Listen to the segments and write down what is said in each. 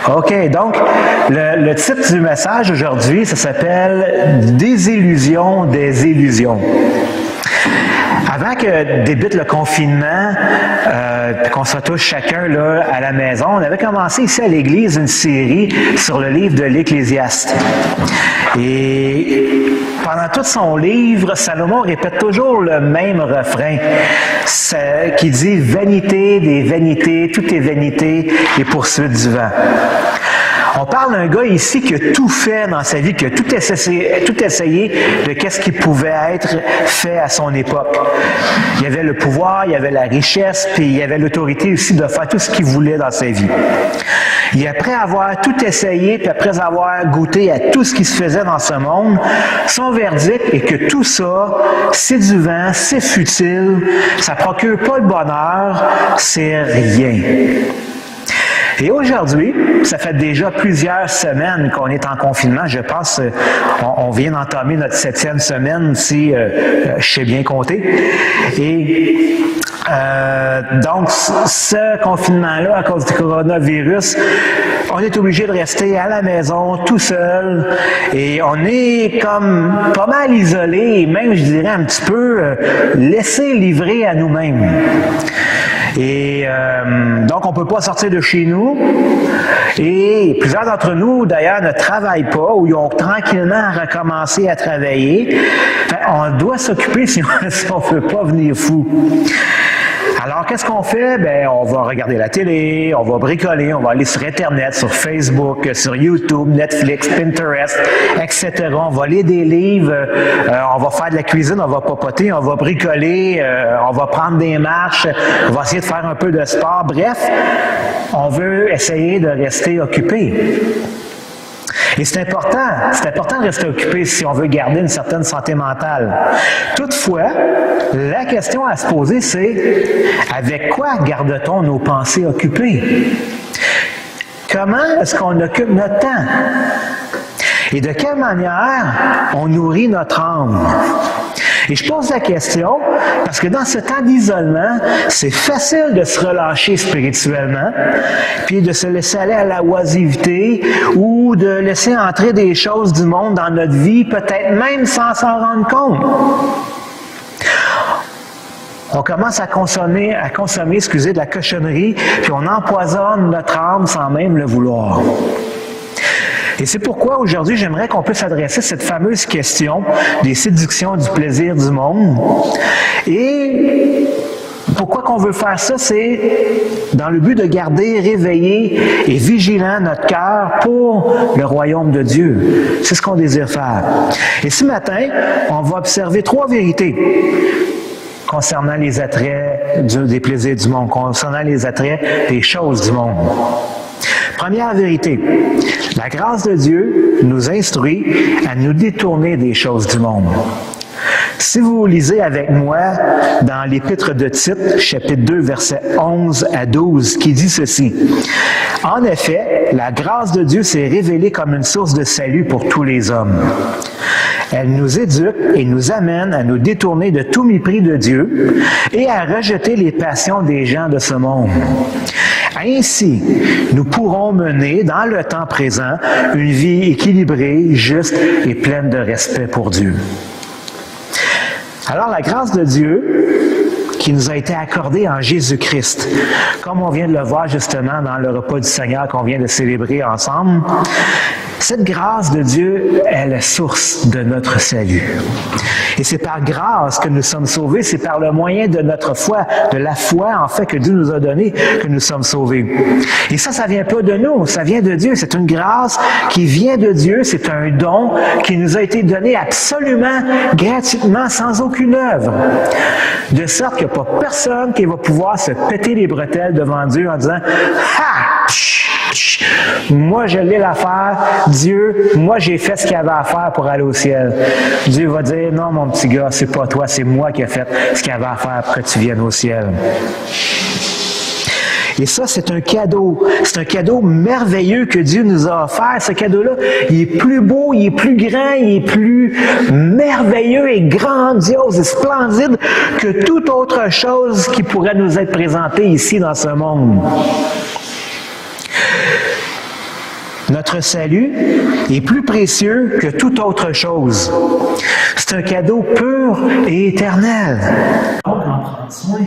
OK, donc, le titre du message aujourd'hui, ça s'appelle « Désillusion des illusions ». Avant que débute le confinement, qu'on se retouche chacun là, à la maison, on avait commencé ici à l'Église une série sur le livre de l'Ecclésiaste. Et pendant tout son livre, Salomon répète toujours le même refrain qui dit « Vanité des vanités, tout est vanité et poursuite du vent ». On parle d'un gars ici qui a tout fait dans sa vie, qui a tout essayé de qu'est-ce qui pouvait être fait à son époque. Il y avait le pouvoir, il y avait la richesse, puis il y avait l'autorité aussi de faire tout ce qu'il voulait dans sa vie. Et après avoir tout essayé, puis après avoir goûté à tout ce qui se faisait dans ce monde, son verdict est que tout ça, c'est du vent, c'est futile, ça procure pas le bonheur, c'est rien. Et aujourd'hui, ça fait déjà plusieurs semaines qu'on est en confinement. Je pense on vient d'entamer notre 7e semaine, si je sais bien compter. Et donc, ce confinement-là, à cause du coronavirus, on est obligé de rester à la maison tout seul et on est comme pas mal isolé et même, je dirais, un petit peu laissé livrer à nous-mêmes. Et donc, on ne peut pas sortir de chez nous. Et plusieurs d'entre nous, d'ailleurs, ne travaillent pas ou ils ont tranquillement recommencé à travailler. On doit s'occuper si on ne veut pas venir fou. Alors, qu'est-ce qu'on fait? Ben, on va regarder la télé, on va bricoler, on va aller sur Internet, sur Facebook, sur YouTube, Netflix, Pinterest, etc. On va lire des livres, on va faire de la cuisine, on va papoter, on va bricoler, on va prendre des marches, on va essayer de faire un peu de sport. Bref, on veut essayer de rester occupé. Et c'est important de rester occupé si on veut garder une certaine santé mentale. Toutefois, la question à se poser, c'est avec quoi garde-t-on nos pensées occupées? Comment est-ce qu'on occupe notre temps? Et de quelle manière on nourrit notre âme? Et je pose la question parce que dans ce temps d'isolement, c'est facile de se relâcher spirituellement, puis de se laisser aller à la oisiveté ou de laisser entrer des choses du monde dans notre vie, peut-être même sans s'en rendre compte. On commence à consommer, de la cochonnerie, puis on empoisonne notre âme sans même le vouloir. Et c'est pourquoi aujourd'hui, j'aimerais qu'on puisse adresser cette fameuse question des séductions du plaisir du monde. Et pourquoi qu'on veut faire ça, c'est dans le but de garder réveillé et vigilant notre cœur pour le royaume de Dieu. C'est ce qu'on désire faire. Et ce matin, on va observer 3 vérités concernant les attraits des plaisirs du monde, concernant les attraits des choses du monde. Première vérité, la grâce de Dieu nous instruit à nous détourner des choses du monde. Si vous lisez avec moi dans l'Épître de Tite, chapitre 2, versets 11 à 12, qui dit ceci. « En effet, la grâce de Dieu s'est révélée comme une source de salut pour tous les hommes. Elle nous éduque et nous amène à nous détourner de tout mépris de Dieu et à rejeter les passions des gens de ce monde. Ainsi, nous pourrons mener dans le temps présent une vie équilibrée, juste et pleine de respect pour Dieu. » Alors, la grâce de Dieu qui nous a été accordée en Jésus-Christ, comme on vient de le voir justement dans le repas du Seigneur qu'on vient de célébrer ensemble, cette grâce de Dieu est la source de notre salut. Et c'est par grâce que nous sommes sauvés, c'est par le moyen de notre foi, de la foi en fait que Dieu nous a donné, que nous sommes sauvés. Et ça vient pas de nous, ça vient de Dieu. C'est une grâce qui vient de Dieu, c'est un don qui nous a été donné absolument gratuitement, sans aucune œuvre. De sorte qu'il n'y a pas personne qui va pouvoir se péter les bretelles devant Dieu en disant « Ha! Moi, je l'ai l'affaire. Dieu, moi, j'ai fait ce qu'il y avait à faire pour aller au ciel. » Dieu va dire « Non, mon petit gars, c'est pas toi, c'est moi qui ai fait ce qu'il y avait à faire pour que tu viennes au ciel. » Et ça, c'est un cadeau. C'est un cadeau merveilleux que Dieu nous a offert. Ce cadeau-là, il est plus beau, il est plus grand, il est plus merveilleux et grandiose et splendide que toute autre chose qui pourrait nous être présentée ici dans ce monde. Notre salut est plus précieux que toute autre chose. C'est un cadeau pur et éternel. On va en prendre soin.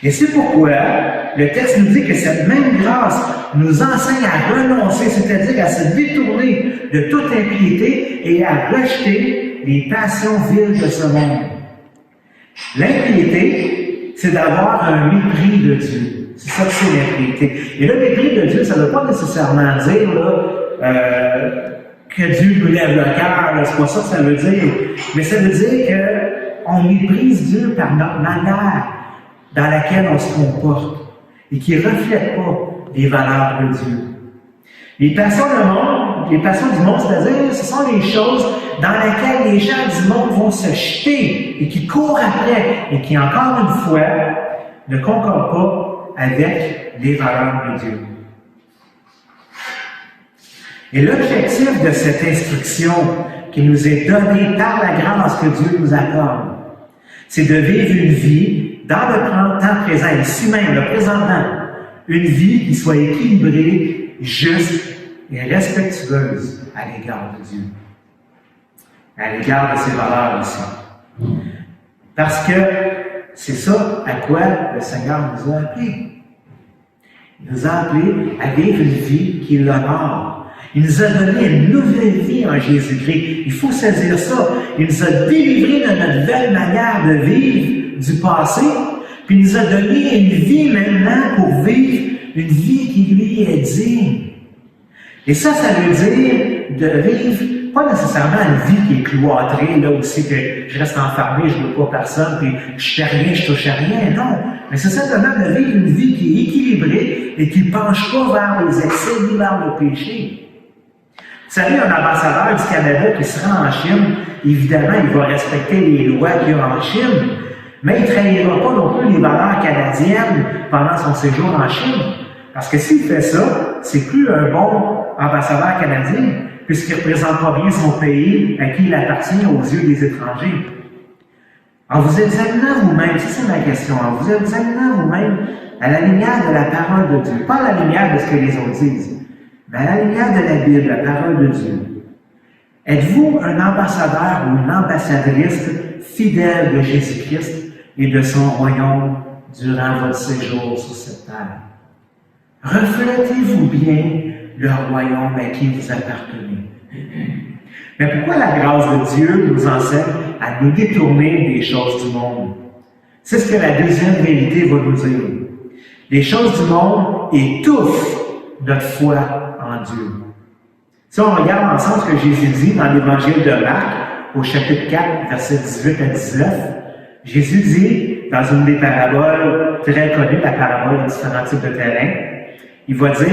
Et c'est pourquoi le texte nous dit que cette même grâce nous enseigne à renoncer, c'est-à-dire à se détourner de toute impiété et à rejeter les passions viles de ce monde. L'impiété, c'est d'avoir un mépris de Dieu. C'est ça que c'est l'impiété. Et le mépris de Dieu, ça ne veut pas nécessairement dire que Dieu nous lève le cœur, c'est pas ça que ça veut dire. Mais ça veut dire qu'on méprise Dieu par notre manière dans laquelle on se comporte et qui ne reflète pas les valeurs de Dieu. Les passions du monde, c'est-à-dire, ce sont les choses dans lesquelles les gens du monde vont se jeter et qui courent après et qui, encore une fois, ne concordent pas avec les valeurs de Dieu. Et l'objectif de cette instruction qui nous est donnée par la grâce que Dieu nous accorde, c'est de vivre une vie dans le temps présent, ici même, le présentement, une vie qui soit équilibrée, juste et respectueuse à l'égard de Dieu, à l'égard de ses valeurs aussi. Parce que c'est ça à quoi le Seigneur nous a appelés. Il nous a appelés à vivre une vie qui l'honore. Il nous a donné une nouvelle vie en Jésus-Christ. Il faut saisir ça. Il nous a délivrés de notre belle manière de vivre du passé, puis il nous a donné une vie maintenant pour vivre une vie qui lui est digne. Et ça veut dire de vivre, pas nécessairement une vie qui est cloîtrée, là aussi que je reste enfermé, je ne veux pas personne, puis je fais rien, je touche à rien, non. Mais c'est simplement de vivre une vie qui est équilibrée et qui ne penche pas vers les excès ni vers le péché. Vous savez, un ambassadeur du Canada qui se rend en Chine, évidemment, il va respecter les lois qu'il y a en Chine, mais il ne trahira pas non plus les valeurs canadiennes pendant son séjour en Chine. Parce que s'il fait ça, c'est plus un bon ambassadeur canadien, puisqu'il ne représente pas bien son pays à qui il appartient aux yeux des étrangers. En vous examinant vous-même, ça c'est ma question, en vous examinant vous-même à la lumière de la parole de Dieu, pas à la lumière de ce que les autres disent, mais à la lumière de la Bible, la parole de Dieu. Êtes-vous un ambassadeur ou une ambassadrice fidèle de Jésus-Christ et de son royaume durant votre séjour sur cette terre? Reflétez-vous bien le royaume à qui vous appartenez. Mais pourquoi la grâce de Dieu nous enseigne à nous détourner des choses du monde? C'est ce que la deuxième vérité va nous dire. Les choses du monde étouffent notre foi en Dieu. Si on regarde ensemble ce que Jésus dit dans l'Évangile de Marc, au chapitre 4, versets 18 à 19, Jésus dit, dans une des paraboles très connues, la parabole des différents types de terrains, il va dire,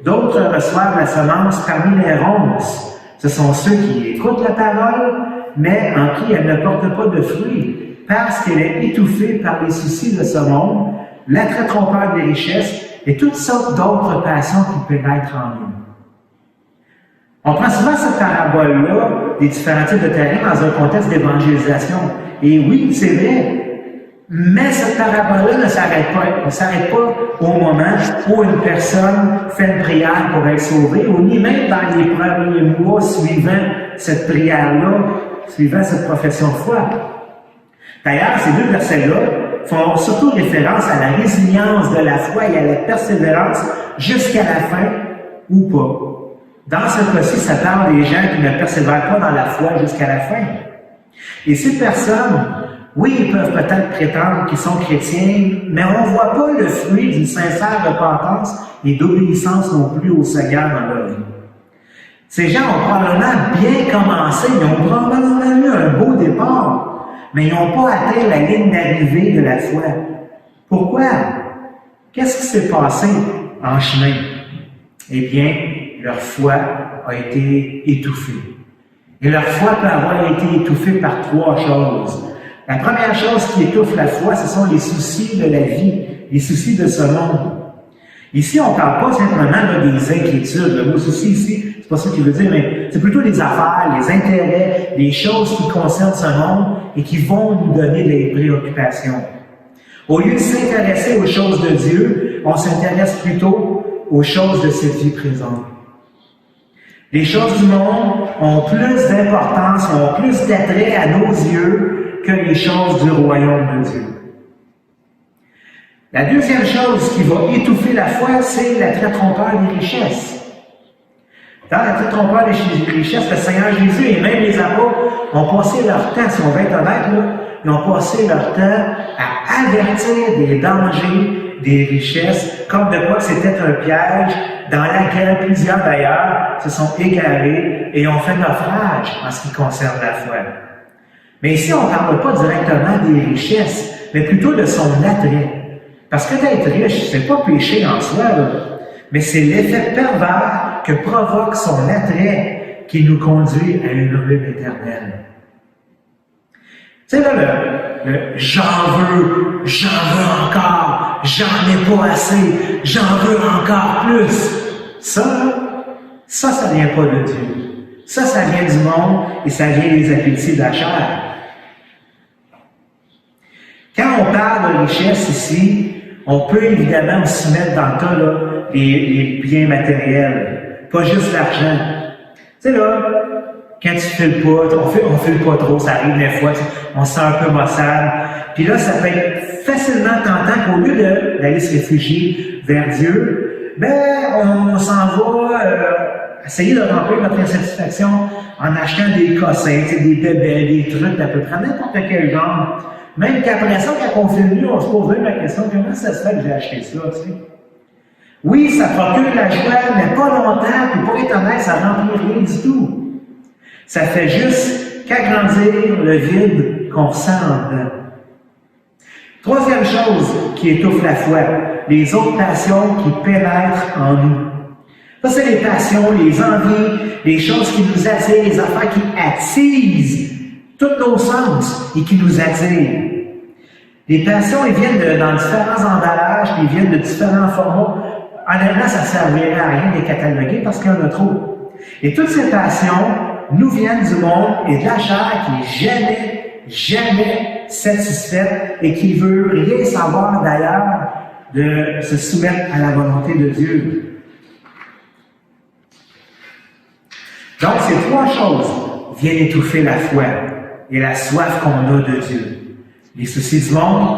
d'autres reçoivent la semence parmi les ronces. Ce sont ceux qui écoutent la parole, mais en qui elle ne porte pas de fruits, parce qu'elle est étouffée par les soucis de ce monde, l'attrait trompeur des richesses et toutes sortes d'autres passions qui pénètrent en nous. On prend souvent cette parabole-là des différents types de terrains dans un contexte d'évangélisation. Et oui, c'est vrai, mais cette parabole-là ne s'arrête pas. Ne s'arrête pas au moment où une personne fait une prière pour être sauvée, ou ni même dans les premiers mois suivant cette prière-là, suivant cette profession de foi. D'ailleurs, ces deux versets-là font surtout référence à la résilience de la foi et à la persévérance jusqu'à la fin ou pas. Dans ce cas-ci, ça parle des gens qui ne persévèrent pas dans la foi jusqu'à la fin. Et ces personnes, oui, ils peuvent peut-être prétendre qu'ils sont chrétiens, mais on ne voit pas le fruit d'une sincère repentance et d'obéissance non plus au Seigneur dans leur vie. Ces gens ont probablement bien commencé, ils ont probablement eu un beau départ, mais ils n'ont pas atteint la ligne d'arrivée de la foi. Pourquoi? Qu'est-ce qui s'est passé en chemin? Eh bien, leur foi a été étouffée. Et leur foi peut avoir été étouffée par trois choses. La première chose qui étouffe la foi, ce sont les soucis de la vie, les soucis de ce monde. Ici, on ne parle pas simplement des inquiétudes. Le mot souci ici, c'est pas ça qu'il veut dire, mais c'est plutôt les affaires, les intérêts, les choses qui concernent ce monde et qui vont nous donner des préoccupations. Au lieu de s'intéresser aux choses de Dieu, on s'intéresse plutôt aux choses de cette vie présente. Les choses du monde ont plus d'importance, ont plus d'attrait à nos yeux que les choses du royaume de Dieu. La deuxième chose qui va étouffer la foi, c'est l'attrait trompeur des richesses. Dans l'attrait trompeur des richesses, le Seigneur Jésus et même les apôtres ont passé leur temps, si on veut être honnête, là, ils ont passé leur temps à avertir des dangers des richesses, comme de quoi c'était un piège dans lequel plusieurs d'ailleurs se sont égarés et ont fait naufrage en ce qui concerne la foi. Mais ici, on ne parle pas directement des richesses, mais plutôt de son attrait. Parce que d'être riche, c'est pas péché en soi, là, mais c'est l'effet pervers que provoque son attrait qui nous conduit à une ruine éternelle. Tu sais, là, le j'en veux encore, j'en ai pas assez, j'en veux encore plus. Ça vient pas de Dieu. Ça vient du monde et ça vient des appétits de la chair. Quand on parle de richesse ici, on peut évidemment aussi mettre dans le tas là, les biens matériels, pas juste l'argent. Tu sais là, quand tu files pas, on file pas trop, ça arrive des fois, on se sent un peu maussade. Puis là, ça peut être facilement tentant qu'au lieu d'aller se réfugier vers Dieu, on s'en va essayer de remplir notre insatisfaction en achetant des cossins, des bébés, des trucs d'à peu près n'importe quel genre. Même qu'après ça, quand on fait mieux, on se pose même la question, comment ça se fait que j'ai acheté ça, tu sais? Oui, ça procure la joie, mais pas longtemps, puis pour être honnête, ça remplit rien du tout. Ça fait juste qu'agrandir le vide qu'on ressent en dedans. Troisième chose qui étouffe la foi, les autres passions qui pénètrent en nous. Ça, c'est les passions, les envies, les choses qui nous attirent, les affaires qui attisent tous nos sens et qui nous attirent. Les passions, ils viennent dans différents emballages, puis ils viennent de différents formats. Honnêtement, ça ne servirait à rien de les cataloguer parce qu'il y en a trop. Et toutes ces passions nous viennent du monde et de la chair qui est jamais satisfaite et qui veut rien savoir d'ailleurs de se soumettre à la volonté de Dieu. Donc, ces trois choses viennent étouffer la foi et la soif qu'on a de Dieu. Les soucis du monde,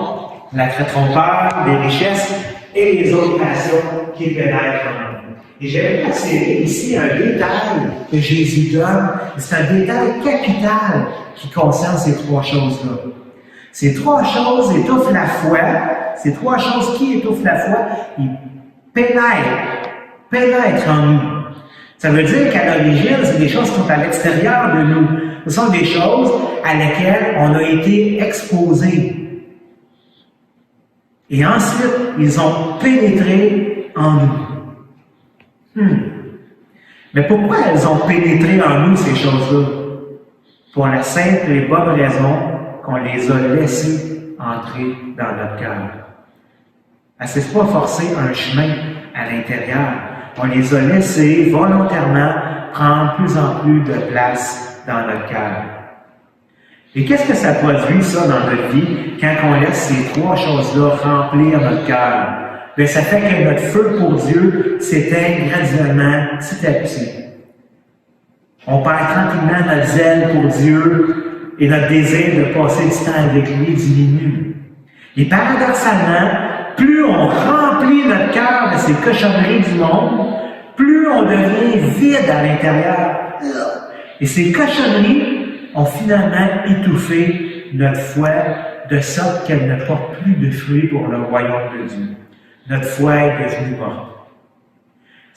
l'attrait trompeur, des richesses et les autres passions qui pénètrent en nous. Et j'avais attiré ici un détail que Jésus donne, c'est un détail capital qui concerne ces trois choses-là. Ces trois choses étouffent la foi, ces trois choses qui étouffent la foi, ils pénètrent en nous. Ça veut dire qu'à l'origine, c'est des choses qui sont à l'extérieur de nous. Ce sont des choses à lesquelles on a été exposés. Et ensuite, ils ont pénétré en nous. Mais pourquoi elles ont pénétré en nous, ces choses-là? Pour la simple et bonne raison qu'on les a laissées entrer dans notre cœur. Elle ne s'est pas forcé un chemin à l'intérieur. On les a laissés volontairement prendre plus en plus de place dans notre cœur. Et qu'est-ce que ça produit, ça, dans notre vie, quand on laisse ces trois choses-là remplir notre cœur? Bien, ça fait que notre feu pour Dieu s'éteint graduellement, petit à petit. On perd tranquillement notre zèle pour Dieu et notre désir de passer du temps avec lui diminue. Et paradoxalement, plus on remplit notre cœur de ces cochonneries du monde, plus on devient vide à l'intérieur. Et ces cochonneries ont finalement étouffé notre foi de sorte qu'elle ne porte plus de fruits pour le royaume de Dieu. Notre foi est devenue morte.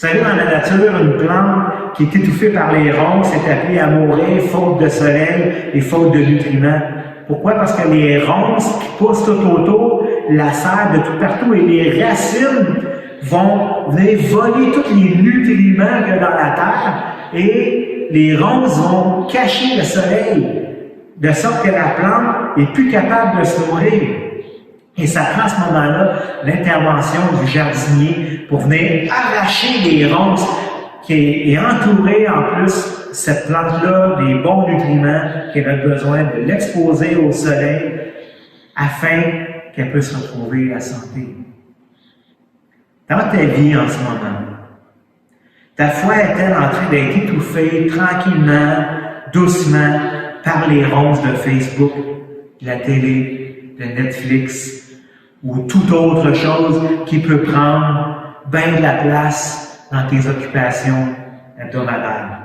Vous savez, dans la nature, une plante qui est étouffée par les ronces est appelée à mourir faute de soleil et faute de nutriments. Pourquoi? Parce que les ronces qui poussent tout autour la serrent de tout partout et les racines vont venir voler tous les nutriments qu'il y a dans la terre et les ronces vont cacher le soleil de sorte que la plante n'est plus capable de se nourrir. Et ça prend à ce moment-là l'intervention du jardinier pour venir arracher les ronces et entourer en plus cette plante-là des bons nutriments qu'elle a besoin de l'exposer au soleil afin qu'elle puisse retrouver la santé. Dans ta vie en ce moment, Ta foi est-elle en train d'être étouffée tranquillement, doucement, par les ronces de Facebook, de la télé, de Netflix, ou toute autre chose qui peut prendre bien de la place dans tes occupations hebdomadaires?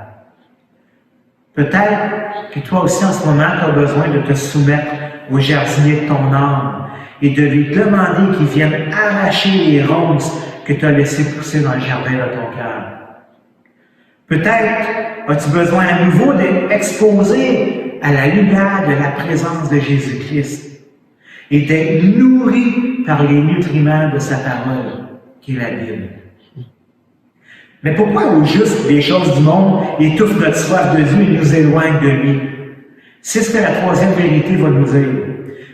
Peut-être que toi aussi en ce moment, tu as besoin de te soumettre au jardinier de ton âme et de lui demander qu'il vienne arracher les ronces que tu as laissées pousser dans le jardin de ton cœur. Peut-être as-tu besoin à nouveau d'être exposé à la lumière de la présence de Jésus-Christ et d'être nourri par les nutriments de sa parole, qui est la Bible. Mais pourquoi au juste les choses du monde étouffent notre soif de Dieu et nous éloignent de lui? C'est ce que la troisième vérité va nous dire.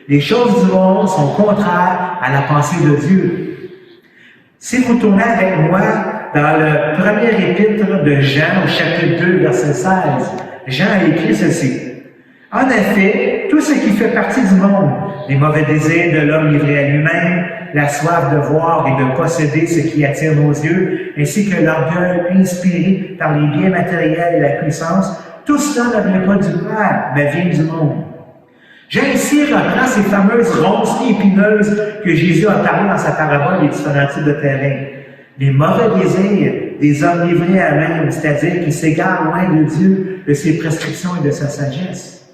Les choses du monde sont contraires à la pensée de Dieu. Si vous tournez avec moi dans le premier épître de Jean, au chapitre 2, verset 16, Jean a écrit ceci. En effet, tout ce qui fait partie du monde, les mauvais désirs de l'homme livré à lui-même, la soif de voir et de posséder ce qui attire nos yeux, ainsi que l'orgueil inspiré par les biens matériels et la puissance, tout cela ne vient pas du Père, mais vient du monde. Jean ici reprend ces fameuses ronces épineuses que Jésus a parlé dans sa parabole des différents types de terrain. Les mauvais désirs des hommes livrés à eux-mêmes, c'est-à-dire qui s'égarent loin de Dieu, de ses prescriptions et de sa sagesse.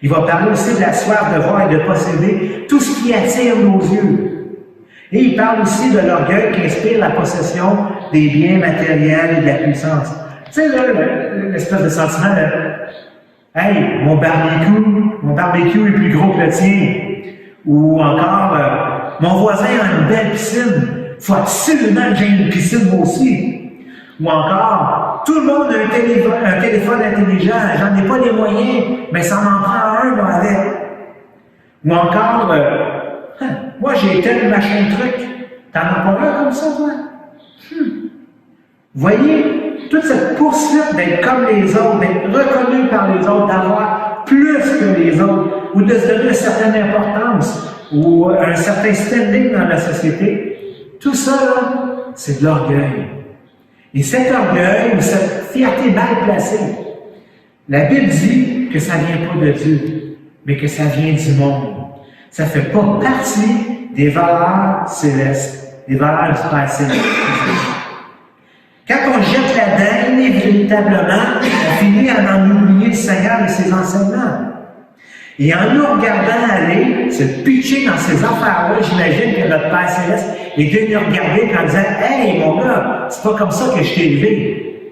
Il va parler aussi de la soif de voir et de posséder tout ce qui attire nos yeux. Et il parle aussi de l'orgueil qui inspire la possession des biens matériels et de la puissance. Tu sais, là, l'espèce de sentiment de « Hey, mon barbecue est plus gros que le tien. » Ou encore « Mon voisin a une belle piscine. Faut absolument que j'aie une piscine moi aussi. » Ou encore « Tout le monde a un téléphone intelligent. J'en ai pas les moyens, mais ça m'en prend un, moi, avec. » Ou encore moi, j'ai tel machin truc. T'en as pas un comme ça, toi? Voyez, toute cette poursuite d'être comme les autres, d'être reconnu par les autres, d'avoir plus que les autres, ou de se donner une certaine importance, ou un certain standing dans la société, tout ça, là, c'est de l'orgueil. Et cet orgueil, ou cette fierté mal placée, la Bible dit que ça ne vient pas de Dieu, mais que ça vient du monde. Ça ne fait pas partie des valeurs célestes, des valeurs du Père céleste. Quand on jette là-dedans, inévitablement, on finit à en oublier le Seigneur et ses enseignements. Et en nous regardant aller, se pitcher dans ces affaires-là, j'imagine que notre Père céleste est venu nous regarder en disant « Hey, mon gars, c'est pas comme ça que je t'ai élevé. »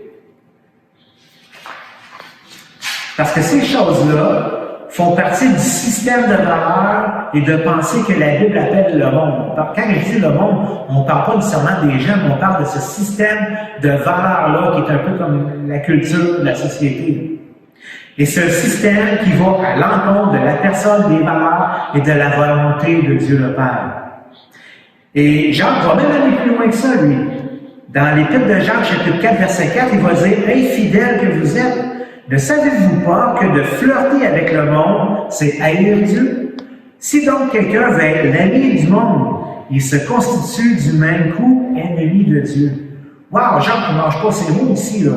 Parce que ces choses-là font partie du système de valeurs et de pensée que la Bible appelle le monde. Quand je dis le monde, on ne parle pas nécessairement des gens, mais on parle de ce système de valeurs-là qui est un peu comme la culture de la société. Et c'est un système qui va à l'encontre de la personne, des valeurs et de la volonté de Dieu le Père. Et Jacques va même aller plus loin que ça, lui. Dans l'Épître de Jacques, chapitre 4, verset 4, il va dire « Infidèles que vous êtes, ne savez-vous pas que de flirter avec le monde, c'est haïr Dieu? Si donc quelqu'un veut être l'ami du monde, il se constitue du même coup ennemi de Dieu. » Wow, Jacques ne mange pas ses mots ici, là.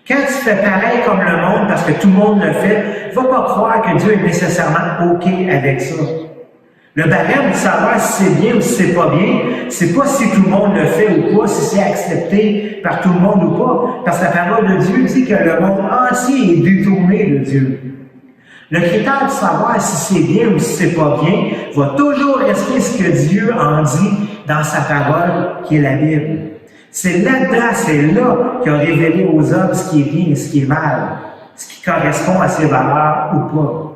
Quand tu fais pareil comme le monde, parce que tout le monde le fait, ne va pas croire que Dieu est nécessairement OK avec ça. Le barème de savoir si c'est bien ou si c'est pas bien, c'est pas si tout le monde le fait ou pas, si c'est accepté par tout le monde ou pas, parce que la parole de Dieu dit que le monde entier est détourné de Dieu. Le critère de savoir si c'est bien ou si c'est pas bien va toujours rester ce que Dieu en dit dans sa parole, qui est la Bible. C'est là-dedans, c'est là qu'il a révélé aux hommes ce qui est bien et ce qui est mal, ce qui correspond à ses valeurs ou pas.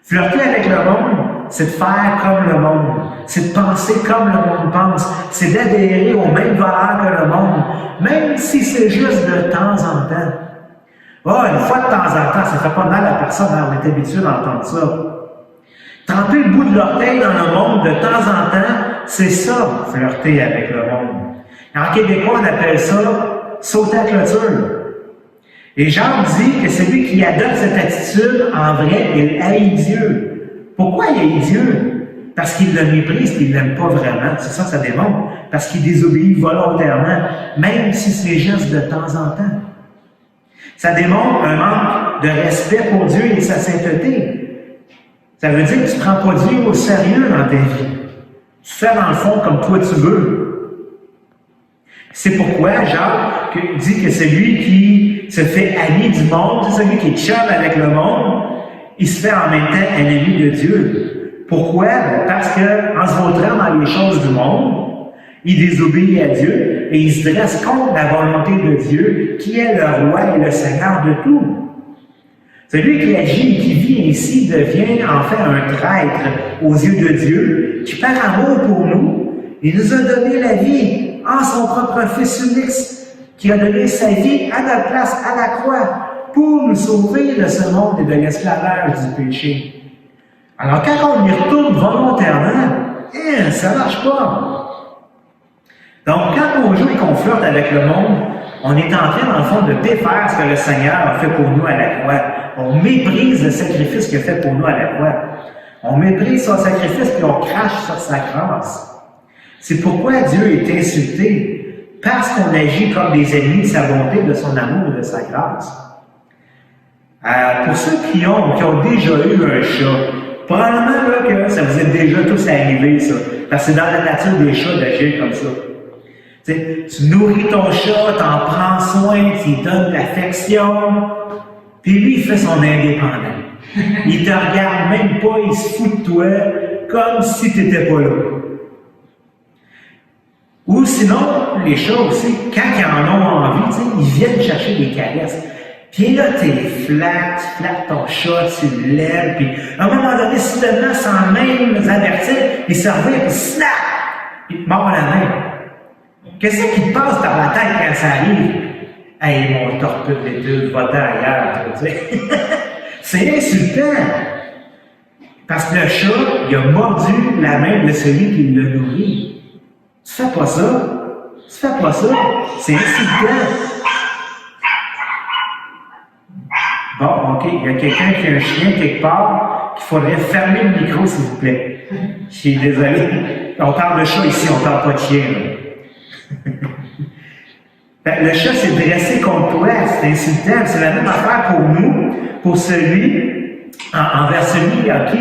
Flirter avec le monde, c'est de faire comme le monde, c'est de penser comme le monde pense, c'est d'adhérer aux mêmes valeurs que le monde, même si c'est juste de temps en temps. Oh, une fois de temps en temps, ça fait pas mal à personne, on est habitué d'entendre ça. Tremper le bout de l'orteil dans le monde de temps en temps, c'est ça, flirter avec le monde. En québécois, on appelle ça sauter à clôture. Et Jacques dit que celui qui adopte cette attitude, en vrai, il haït Dieu. Pourquoi il haït Dieu? parce qu'il le méprise et qu'il ne l'aime pas vraiment. C'est ça que ça démontre. Parce qu'il désobéit volontairement, même si c'est juste de temps en temps. Ça démontre un manque de respect pour Dieu et sa sainteté. Ça veut dire que tu ne prends pas Dieu au sérieux dans ta vie. Tu fais dans le fond comme toi tu veux. C'est pourquoi Jacques dit que celui qui se fait ami du monde, c'est celui qui est chum avec le monde, il se fait en même temps un ami de Dieu. Pourquoi? Parce qu'en se vautrant dans les choses du monde, il désobéit à Dieu et il se dresse contre la volonté de Dieu, qui est le roi et le Seigneur de tout. Celui qui agit et qui vit ainsi devient en fait un traître aux yeux de Dieu, qui par amour pour nous, il nous a donné la vie en son propre Fils unique, qui a donné sa vie à notre place à la croix pour nous sauver de ce monde et de l'esclavage du péché. Alors quand on y retourne volontairement, ça ne marche pas. Donc, quand on joue et qu'on flirte avec le monde, on est en train, dans le fond, de défaire ce que le Seigneur a fait pour nous à la croix. On méprise le sacrifice qu'il a fait pour nous à la croix. On méprise son sacrifice et on crache sur sa grâce. C'est pourquoi Dieu est insulté, parce qu'on agit comme des ennemis de sa bonté, de son amour et de sa grâce. Pour ceux qui ont déjà eu un chat, probablement là, que ça vous est déjà tous arrivé, ça. Parce que c'est dans la nature des chats d'agir comme ça. Tu nourris ton chat, t'en prends soin, tu lui donnes de l'affection, puis lui, il fait son indépendant. Il te regarde même pas, il se fout de toi, comme si tu n'étais pas là. Ou sinon, les chats aussi, quand ils en ont envie, ils viennent chercher des caresses. Puis là, tu flattes ton chat, tu le lèves, puis à un moment donné, soudainement, sans même nous avertir, il se revient, puis snap! Il te mord la main. Qu'est-ce qui te passe par la tête quand ça arrive? Hey, mon torpille d'études, va-t'en ailleurs, tu sais. C'est insultant. Parce que le chat, il a mordu la main de celui qui le nourrit. Tu fais pas ça. Tu fais pas ça. C'est insultant. Bon, OK, il y a quelqu'un qui a un chien quelque part, qu'il faudrait fermer le micro, s'il vous plaît. Je suis désolé. On parle de chat ici, on parle pas de chien, là. Le chat s'est dressé contre toi, c'est insultant. C'est la même affaire pour nous, pour celui, envers celui à qui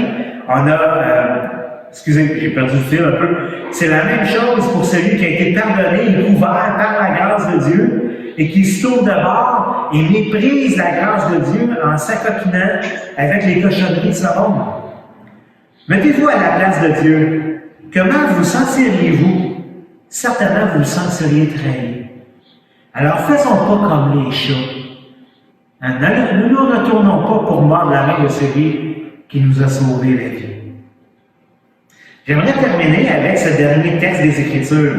on a, excusez, j'ai perdu le fil un peu. C'est la même chose pour celui qui a été pardonné et couvert par la grâce de Dieu et qui se tourne de bord et méprise la grâce de Dieu en s'acoquinant avec les cochonneries de ce monde. Mettez-vous à la place de Dieu. Comment vous sentiriez-vous? Certainement, vous vous sentiriez trahi. Alors, faisons pas comme les chats. Ne nous retournons pas pour mordre la main de celui qui nous a sauvé la vie. J'aimerais terminer avec ce dernier texte des Écritures.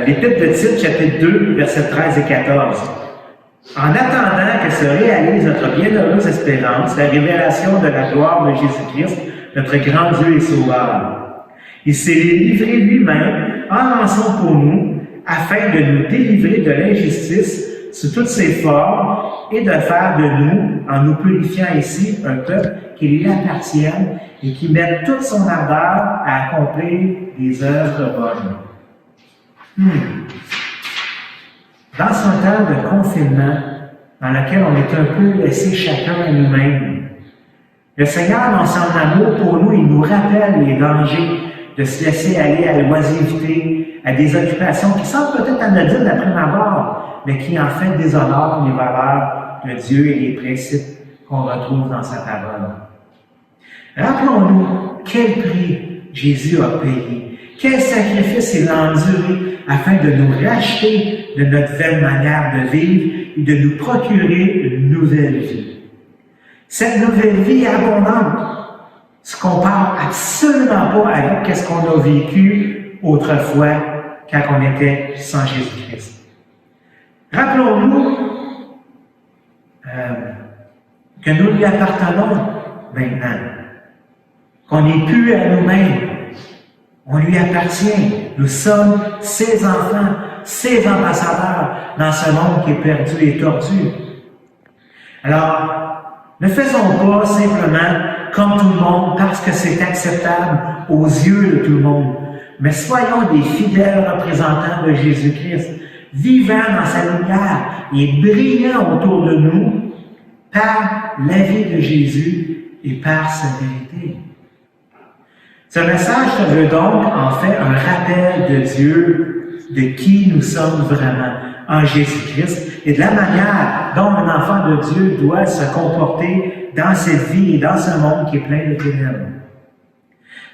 L'Épître de Tite, chapitre 2, versets 13 et 14. En attendant que se réalise notre bienheureuse espérance, la révélation de la gloire de Jésus-Christ, notre grand Dieu et Sauveur. Il s'est livré lui-même en rançon pour nous, afin de nous délivrer de l'injustice sous toutes ses formes et de faire de nous, en nous purifiant ici, un peuple qui lui appartienne et qui mette toute son ardeur à accomplir des œuvres bonnes. Dans ce temps de confinement, dans lequel on est un peu laissé chacun à nous-mêmes, le Seigneur, dans son amour pour nous, il nous rappelle les dangers de se laisser aller à l'oisiveté, à des occupations qui semblent peut-être anodines à prime abord, mais qui en fait déshonorent les valeurs de Dieu et les principes qu'on retrouve dans sa parole. Rappelons-nous quel prix Jésus a payé, quel sacrifice il a enduré afin de nous racheter de notre vaine manière de vivre et de nous procurer une nouvelle vie. Cette nouvelle vie abondante se compare absolument pas avec ce qu'on a vécu autrefois quand on était sans Jésus-Christ. Rappelons-nous que nous lui appartenons maintenant, qu'on n'est plus à nous-mêmes, on lui appartient, nous sommes ses enfants, ses ambassadeurs dans ce monde qui est perdu et tordu. Alors, ne faisons pas simplement comme tout le monde parce que c'est acceptable aux yeux de tout le monde. Mais soyons des fidèles représentants de Jésus-Christ, vivant dans sa lumière et brillant autour de nous par la vie de Jésus et par sa vérité. Ce message se veut donc en fait un rappel de Dieu de qui nous sommes vraiment en Jésus-Christ et de la manière dont un enfant de Dieu doit se comporter dans cette vie et dans ce monde qui est plein de ténèbres.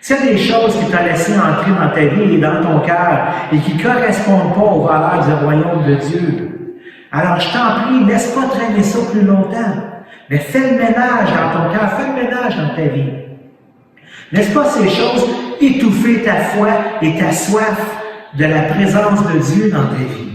S'il y a des choses qui t'ont laissé entrer dans ta vie et dans ton cœur et qui ne correspondent pas aux valeurs du royaume de Dieu, alors je t'en prie, laisse pas traîner ça plus longtemps, mais fais le ménage dans ton cœur, fais le ménage dans ta vie. Laisse pas ces choses étouffer ta foi et ta soif de la présence de Dieu dans ta vie.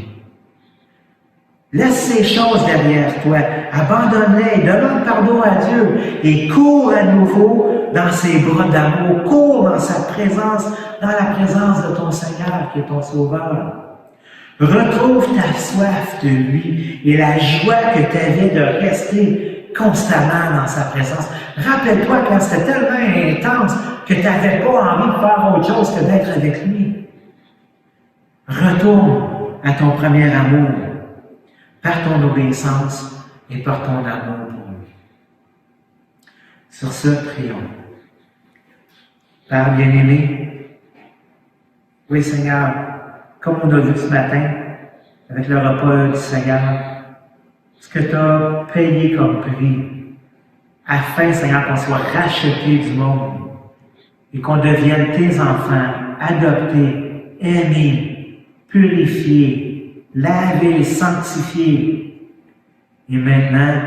Laisse ces choses derrière toi, abandonne-les, demande pardon à Dieu et cours à nouveau dans ses bras d'amour, cours dans sa présence, dans la présence de ton Seigneur qui est ton Sauveur. Retrouve ta soif de lui et la joie que tu avais de rester constamment dans sa présence. Rappelle-toi quand c'était tellement intense que tu n'avais pas envie de faire autre chose que d'être avec lui. Retourne à ton premier amour par ton obéissance et par ton amour pour lui. Sur ce, prions. Père bien-aimé, oui Seigneur, comme on a vu ce matin, avec le repas du Seigneur, ce que tu as payé comme prix, afin, Seigneur, qu'on soit racheté du monde et qu'on devienne tes enfants, adoptés, aimés, purifiés, lavés, sanctifiés, et maintenant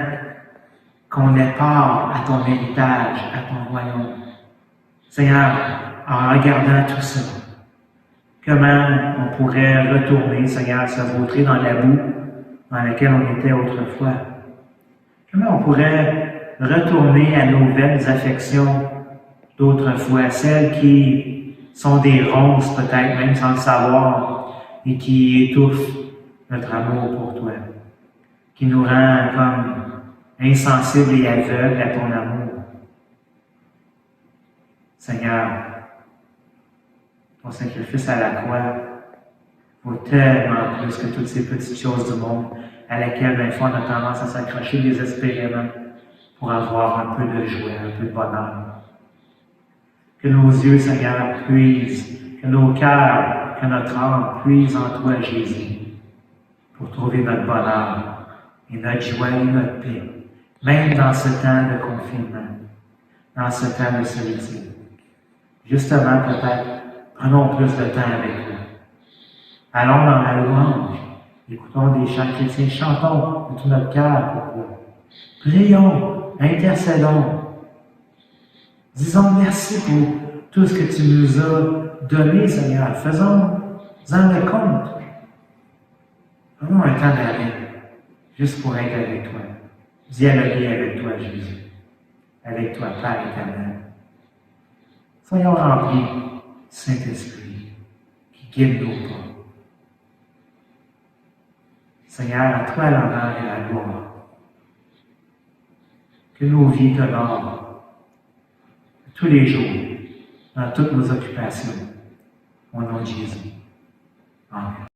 qu'on ait part à ton héritage, à ton royaume. Seigneur, en regardant tout ça, comment on pourrait retourner, Seigneur, se vautrer dans la boue dans laquelle on était autrefois? Comment on pourrait retourner à nos vaines affections d'autrefois, celles qui sont des ronces peut-être, même sans le savoir, et qui étouffent notre amour pour toi, qui nous rend comme insensibles et aveugles à ton amour. Seigneur, ton sacrifice à la croix vaut tellement plus que toutes ces petites choses du monde à laquelle, des fois, on a tendance à s'accrocher désespérément pour avoir un peu de joie, un peu de bonheur. Que nos yeux, Seigneur, puisent, que nos cœurs, que notre âme puise en toi, Jésus, pour trouver notre bonheur et notre joie et notre paix, même dans ce temps de confinement, dans ce temps de solitude. Justement, peut-être, prenons plus de temps avec toi. Allons dans la louange, écoutons des chants chrétiens, chantons de tout notre cœur pour toi. Prions, intercédons. Disons merci pour tout ce que tu nous as donné, Seigneur. Faisons-en le compte. Prenons un temps d'arrêt, juste pour être avec toi. Dialoguer avec toi, Jésus. Avec toi, Père éternel. Soyons remplis du Saint-Esprit qui guide nos pas. Seigneur, à toi l'honneur et la gloire. Que nos vies t'honorent tous les jours, dans toutes nos occupations. Au nom de Jésus. Amen.